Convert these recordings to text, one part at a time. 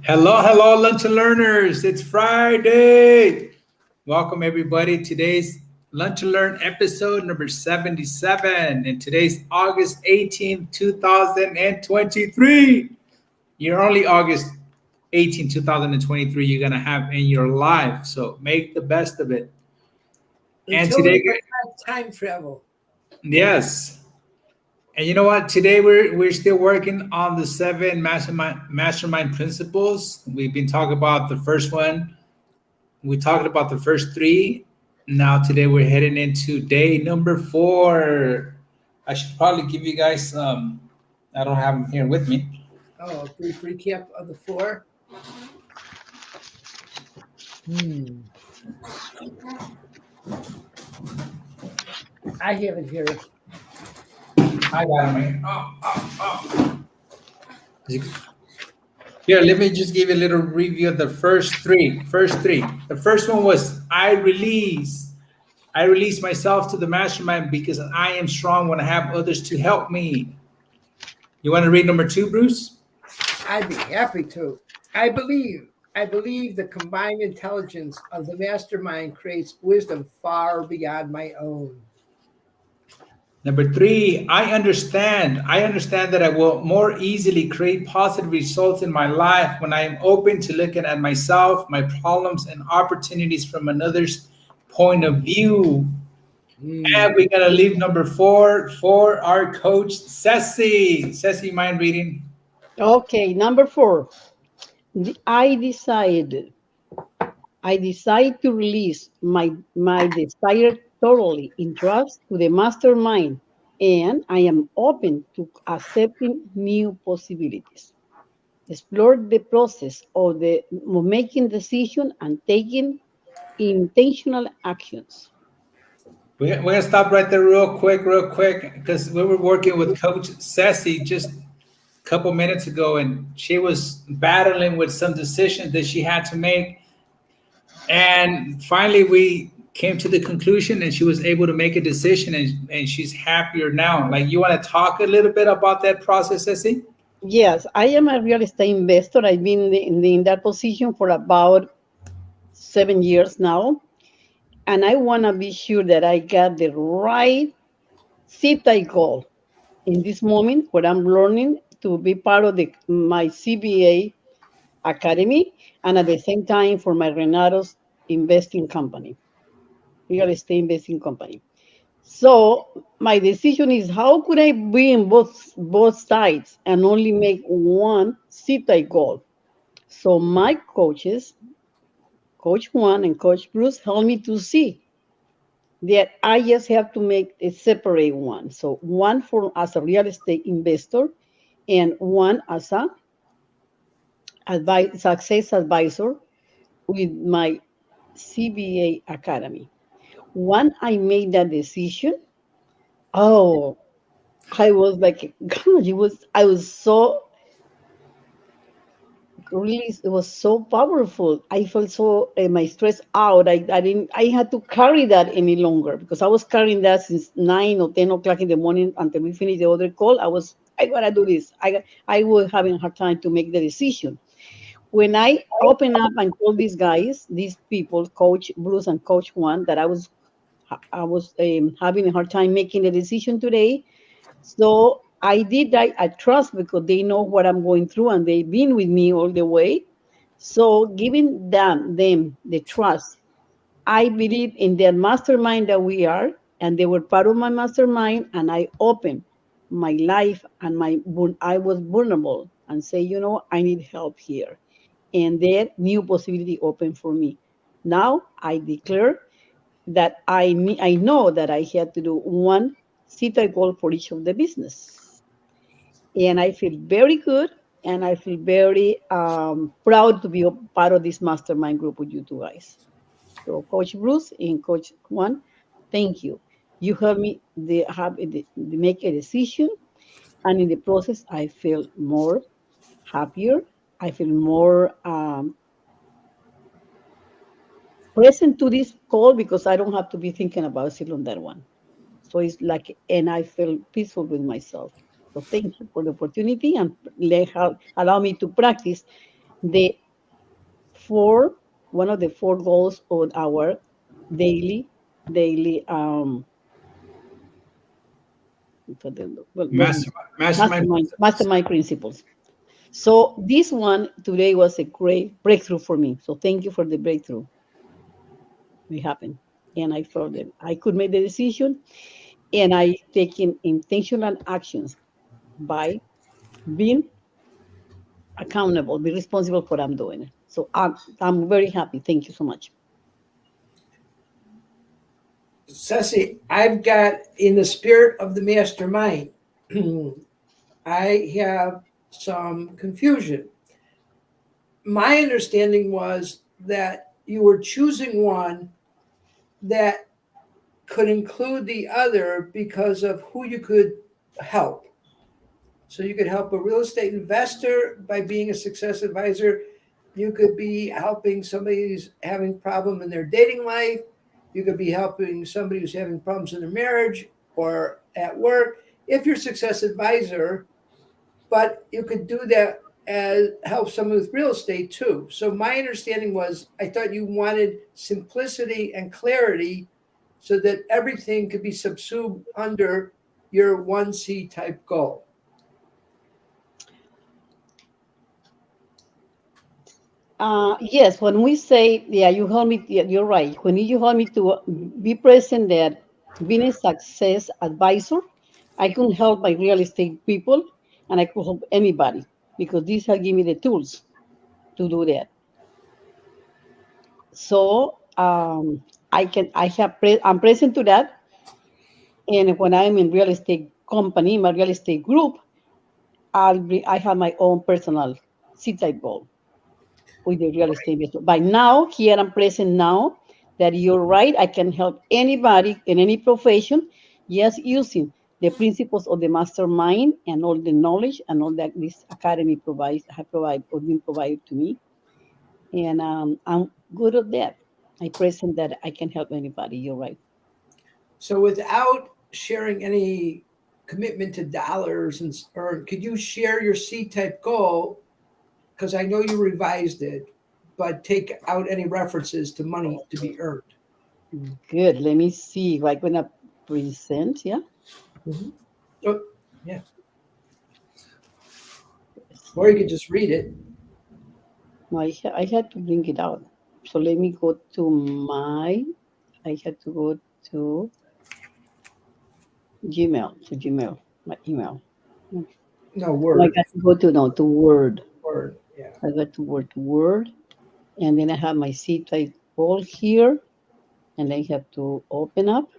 Hello, lunch and learners. It's Friday. Welcome, everybody. Today's Lunch and Learn episode number 77. And today's August 18th, 2023. You're only August 18th, 2023, you're going to have in your life. So make the best of it. And Until we today, have time travel. yes. And you know what? Today we're still working on the seven mastermind principles. We've been talking about the first one. We talked about the first three. Now today we're heading into day number 4. I should probably give you guys I don't have them here with me. Oh, a brief recap of the 4. I have it here. I got them right. Oh. Here, let me just give you a little review of the first three. The first one was I release. I release myself to the mastermind because I am strong when I have others to help me. You want to read number 2, Bruce? I'd be happy to. I believe the combined intelligence of the mastermind creates wisdom far beyond my own. Number 3, I understand. I understand that I will more easily create positive results in my life when I am open to looking at myself, my problems, and opportunities from another's point of view. And we're gonna leave number 4 for our coach Ceci. Ceci, mind reading? Okay, number 4. I decide to release my desire totally in trust to the mastermind, and I am open to accepting new possibilities. Explore the process of making decision and taking intentional actions. We're gonna stop right there real quick, because we were working with Coach Ceci just a couple minutes ago, and she was battling with some decisions that she had to make. And finally, we came to the conclusion, and she was able to make a decision, and she's happier now. Like, you want to talk a little bit about that process, Ceci? Yes, I am a real estate investor. I've been in that position for about 7 years now, and I want to be sure that I got the right seat I goal in this moment where I'm learning to be part of my CBA academy, and at the same time for my Renato's investing company, real estate investing company. So my decision is how could I be in both sides and only make one seat I goal. So my coaches, Coach Juan and Coach Bruce, help me to see that I just have to make a separate one. So one for as a real estate investor and one as a success advisor with my CBA Academy. When I made that decision, oh, I was like, God, I was so really, it was so powerful. I felt so my stress out. I had to carry that any longer because I was carrying that since 9 or 10 o'clock in the morning until we finished the other call. I gotta do this. I was having a hard time to make the decision. When I opened up and told these guys, these people, Coach Bruce and Coach Juan, that I was having a hard time making the decision today. So I did that. I trust because they know what I'm going through and they've been with me all the way. So giving them the trust, I believe in their mastermind that we are, and they were part of my mastermind, and I opened my life and I was vulnerable and say, I need help here, and that new possibility opened for me. Now I declare that I know that I had to do one CETA goal for each of the business, and I feel very good, and I feel very proud to be a part of this mastermind group with you two guys. So, Coach Bruce and Coach Juan, thank you. You helped me make a decision, and in the process, I feel more happier. I feel more present to this call because I don't have to be thinking about still on that one. So it's like, and I feel peaceful with myself. So thank you for the opportunity and allow me to practice the four one of the four goals of our daily what is Mastermind principles. mastermind principles. So this one today was a great breakthrough for me. So thank you for the breakthrough. It happened, and I felt that I could make the decision, and I taking intentional actions by being accountable, be responsible for what I'm doing. So I'm very happy. Thank you so much. Ceci, I've got, in the spirit of the mastermind, I have some confusion. My understanding was that you were choosing one that could include the other because of who you could help. So you could help a real estate investor by being a success advisor. You could be helping somebody who's having a problem in their dating life. You could be helping somebody who's having problems in their marriage or at work. If you're a success advisor, but you could do that as help someone with real estate too. So my understanding was I thought you wanted simplicity and clarity so that everything could be subsumed under your 1C type goal. Yes, when we say, yeah, you help me, yeah, you're right. When you help me to be present that being a success advisor, I can help my real estate people and I could help anybody because these have given me the tools to do that. So I'm present to that. And when I'm in real estate company, my real estate group, I have my own personal C-type goal with the real estate business. By now, here I'm present now that you're right. I can help anybody in any profession, just using the principles of the mastermind and all the knowledge and all that this academy provides, have provide or been provided to me. And I'm good at that. I present that I can help anybody. You're right. So without sharing any commitment to dollars, and or could you share your C type goal? Because I know you revised it, but take out any references to money to be earned. Good. Let me see if I'm gonna present. Yeah. Mm-hmm. Oh, yeah. Or you could just read it. No, I had to bring it out. So let me go to my. I had to go to Gmail, my email. No, No, I Word. got to go to no to Word. Word. Yeah. I got to Word, and then I have my C type all here, and I have to open up,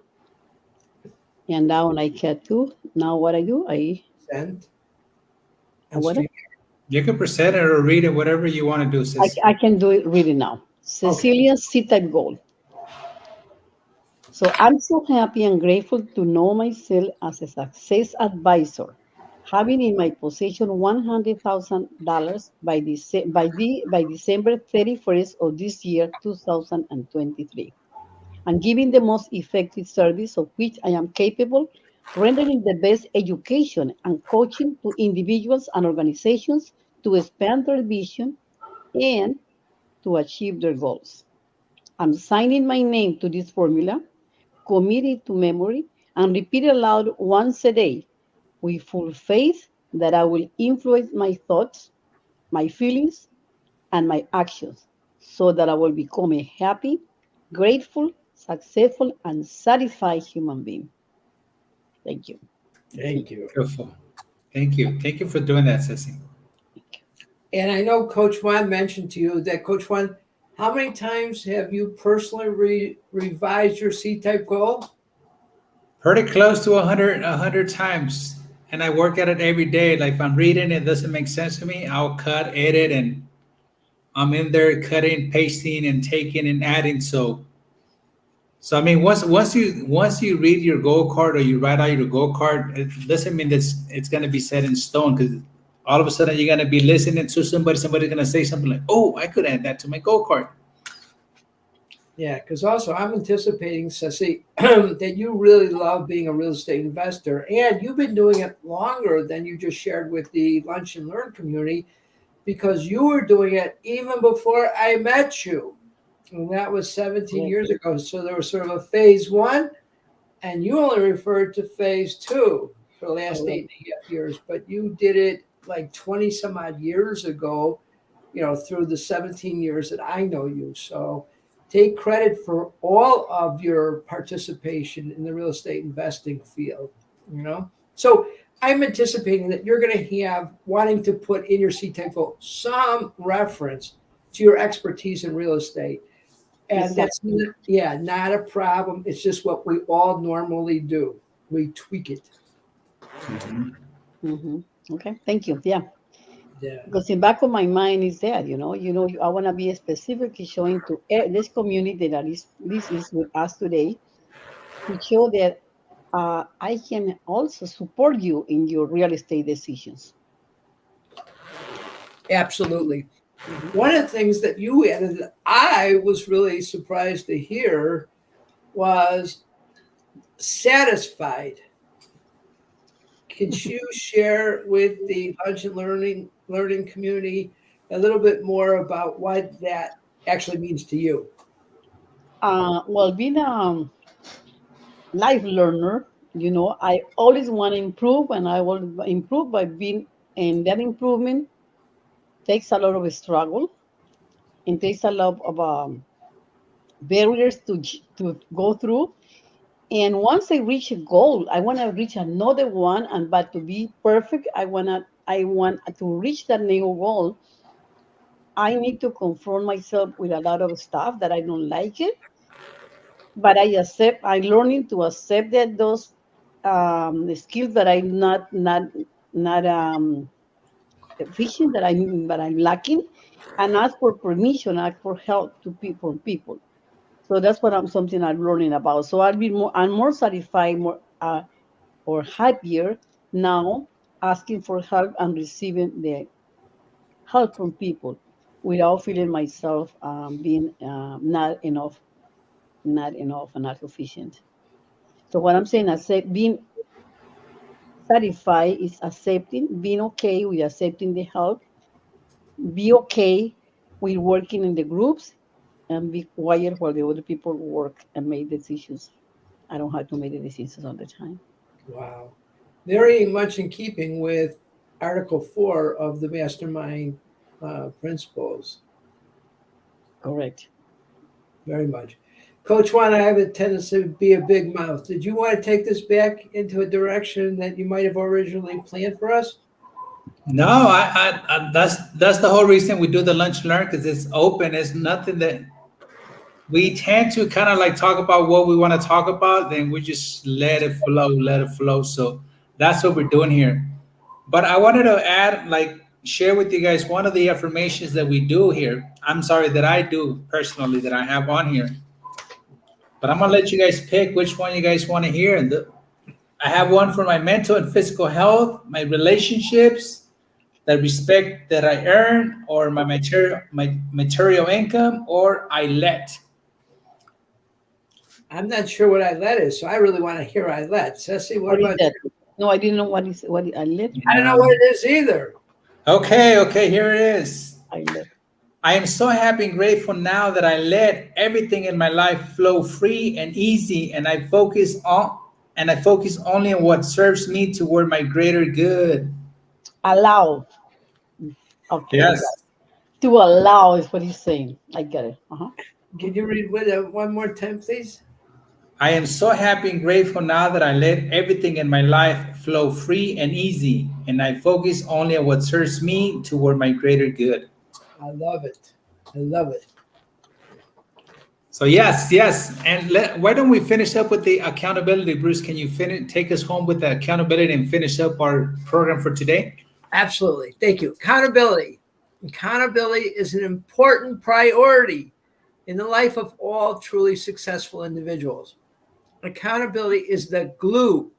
and now I get to now what I do Send I and what stream. You can present it or read it, whatever you want to do, sis. I can do it really now. Okay. Cecilia's C type goal. So I'm so happy and grateful to know myself as a success advisor, having in my possession $100,000 by December 31st of this year, 2023, and giving the most effective service of which I am capable, rendering the best education and coaching to individuals and organizations to expand their vision and to achieve their goals. I'm signing my name to this formula, commit it to memory, and repeat it aloud once a day with full faith that I will influence my thoughts, my feelings, and my actions so that I will become a happy, grateful, successful, and satisfied human being. Thank you. Thank you. Beautiful. Thank you. Thank you for doing that, Sissy. And I know Coach Juan mentioned to you that Coach Juan, how many times have you personally revised your C type goal? Pretty close to 100 times. And I work at it every day. Like if I'm reading it doesn't make sense to me, I'll cut, edit, and I'm in there cutting, pasting, and taking and adding. So I mean, once you read your goal card or you write out your goal card, it doesn't mean that it's gonna be set in stone because all of a sudden you're gonna be listening to somebody's gonna say something like, "Oh, I could add that to my goal card." Yeah, because also I'm anticipating, Ceci, that you really love being a real estate investor, and you've been doing it longer than you just shared with the Lunch and Learn community, because you were doing it even before I met you. And that was 17 Right. years ago. So there was sort of a phase one, and you only referred to phase two for the last Correct. 8.5 years, but you did it like 20 some odd years ago, through the 17 years that I know you. So take credit for all of your participation in the real estate investing field. So I'm anticipating that you're going to have wanting to put in your CTAG vote some reference to your expertise in real estate. And that's Exactly. not a problem. It's just what we all normally do. We tweak it. Hmm. Okay, thank you. Yeah, Yeah. because in back of my mind is that I want to be specifically showing to this community that is this is with us today to show that I can also support you in your real estate decisions. Absolutely. One of the things that you added that I was really surprised to hear was satisfied. Could you share with the lunch and learning community a little bit more about what that actually means to you? Well, being a life learner, I always want to improve, and I will improve by being, and that improvement takes a lot of struggle and takes a lot of barriers to go through. And once I reach a goal, I want to reach another one, and but to be perfect, I want to reach that new goal. I need to confront myself with a lot of stuff that I don't like it, but I'm learning to accept that those skills that I'm not efficient, that I'm lacking, and ask for permission, ask for help from people. So that's what something I'm learning about. So I'm more satisfied, more or happier now, asking for help and receiving the help from people without feeling myself being not enough and not sufficient. So what I'm saying, being satisfied is accepting, being okay with accepting the help, be okay with working in the groups, and be quiet while the other people work and make decisions. I don't have to make the decisions all the time. Wow. Very much in keeping with Article 4 of the Mastermind Principles. Correct. Very much. Coach Juan, I have a tendency to be a big mouth. Did you want to take this back into a direction that you might have originally planned for us? No, that's the whole reason we do the lunch and learn, because it's open. It's nothing that we tend to kind of like talk about what we want to talk about, then we just let it flow, let it flow. So that's what we're doing here. But I wanted to add, like, share with you guys one of the affirmations that we do here. I'm sorry, that I do personally, that I have on here. But I'm gonna let you guys pick which one you guys want to hear. I have one for my mental and physical health, my relationships, the respect that I earn, or my material income, or I let. I'm not sure what I let is, so I really want to hear I let. Ceci, what What is about that? you? No, I didn't know I let. I don't know what it is either. Okay, here it is. I let. I am so happy and grateful now that I let everything in my life flow free and easy, and I focus only on what serves me toward my greater good. Allow. Okay, I got Yes. it. To allow is what he's saying. I get it. Uh-huh. Can you read one more time, please? I am so happy and grateful now that I let everything in my life flow free and easy, and I focus only on what serves me toward my greater good. I love it. I love it. So yes, and why don't we finish up with the accountability, Bruce? Can you take us home with the accountability and finish up our program for today? Absolutely. Thank you. Accountability. Accountability is an important priority in the life of all truly successful individuals. Accountability is the glue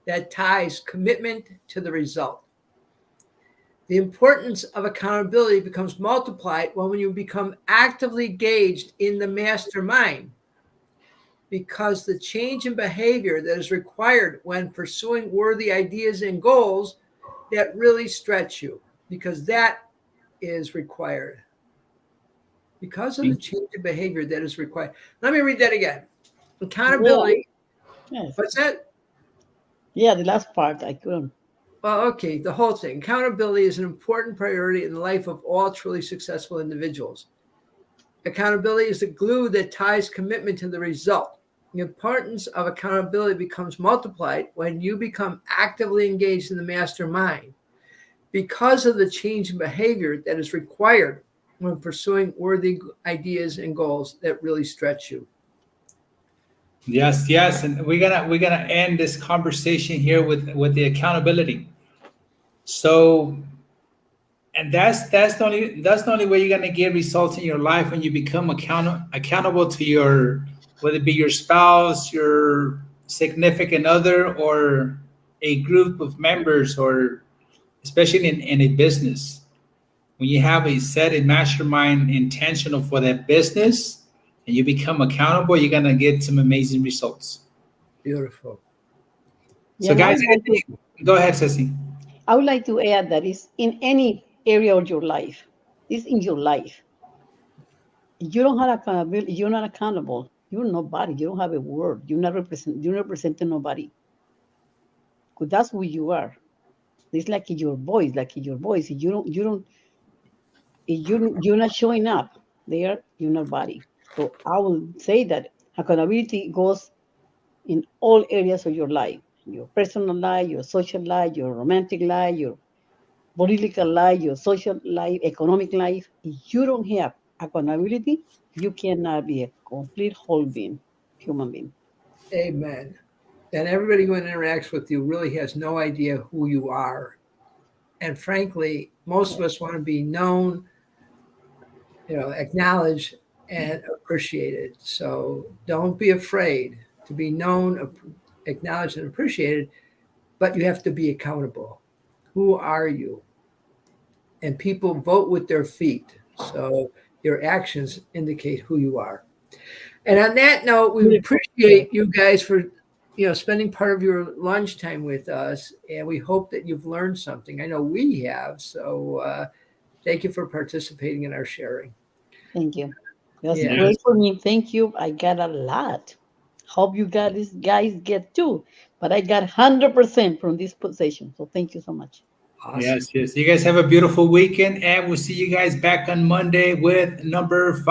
that ties commitment to the result. The importance of accountability becomes multiplied when you become actively engaged in the mastermind, because the change in behavior that is required when pursuing worthy ideas and goals that really stretch you, because that is required. Because of the change in behavior that is required. Let me read that again. Accountability. Yes. What's that? Yeah, the last part I couldn't. Well, okay, the whole thing. Accountability is an important priority in the life of all truly successful individuals. Accountability is the glue that ties commitment to the result. The importance of accountability becomes multiplied when you become actively engaged in the mastermind because of the change in behavior that is required when pursuing worthy ideas and goals that really stretch you. Yes, yes, and we're gonna end this conversation here with the accountability. So, and that's the only way you're gonna get results in your life when you become accountable to your, whether it be your spouse, your significant other, or a group of members, or especially in a business. When you have a set a mastermind intentional for that business and you become accountable, you're gonna get some amazing results. Beautiful. So, Yeah, and guys, go ahead, Ceci. I would like to add that it's in any area of your life. It's in your life. You don't have accountability. You're not accountable. You're nobody. You don't have a word. You're not represent. You're representing nobody. Because that's who you are. It's like your voice. Like your voice. If you don't. You don't. If you're not showing up there. You're nobody. So I will say that accountability goes in all areas of your life. Your personal life, your social life, your romantic life, your political life, your social life, economic life. If you don't have accountability, you cannot be a complete whole being, human being. Amen. And everybody who interacts with you really has no idea who you are. And frankly, most of us want to be known, acknowledged and appreciated. So don't be afraid to be known, acknowledged, and appreciated, but you have to be accountable. Who are you? And people vote with their feet. So your actions indicate who you are. And on that note, we appreciate you guys for spending part of your lunchtime with us, and we hope that you've learned something. I know we have. So thank you for participating in our sharing. Thank you. That's Yeah. great for me. Thank you. I got a lot. Hope you guys get too. But I got 100% from this position. So thank you so much. Awesome. Yes, yes. You guys have a beautiful weekend, and we'll see you guys back on Monday with number 5.